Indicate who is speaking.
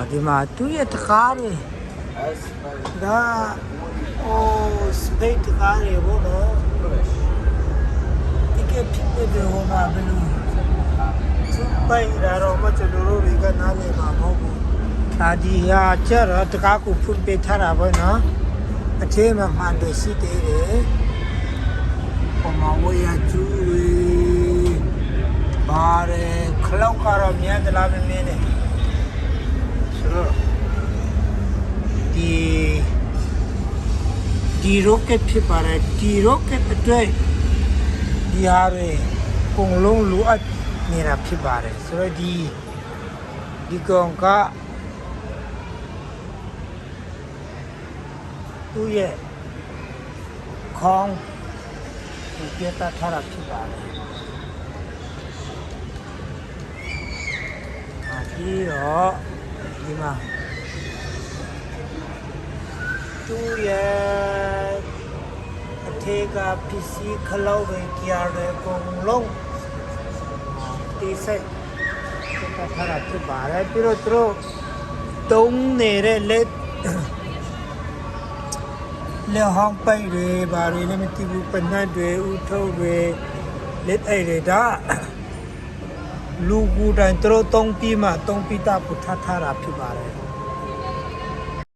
Speaker 1: ဒီမှာသူ့ရဲ့တကားတွေဒါစပိတ်တကားတွေဘောနော်ဒီကဖြစ်တဲ့ဟိုမှာဘယ်လိုသူ့ပိုင်လာတော့မချလို့တွေကနားလည်မှာမဟုတ်ဘူးဒီဟာကျတော့တကားကိုဖွင့်ပေးထားတာပေါ့နော်အထဲမှာမှန်တယ်ရှိသေးတယ်ဟိုမှာဝေးရကျူးတွေပါတယ်ခလောက်ကတော့မြန်သလားမင်းနဲ့ဆိုတော့ဒီ rocket ဖြစ်ပါတယ်ဒီ rocket အတွက်ဒီဟာတွေပုံလုံးလိုအပ်နေတာဖြစ်ပါတယ်ဆိုတော့ဒီကောင်ကသူ့ရဲ့ခေါင်းကိုပြတ်ထားတာဖြစ်ပါတယ်ပြီးတော့ဒီမှာသူ့ရဲ့အထက်ကပစ္စည်းခလောက်ပဲကြားတယ်ပုံလုံးဒီစိတ်ထားတာဖြစ်ပါတယ်ပြီးတော့သူတို့တုံးနေတဲ့လက်ဟောင်းပိုက်တွေဘာတွေလည်းမသိဘူးပနတ်တွေဥထုတ်တွေလက်အိတ်တွေဒါလူကူတိုင်းသူတို့တုံးပြီးမှတုံးပြီးတာပုထထားတာဖြစ်ပါတယ်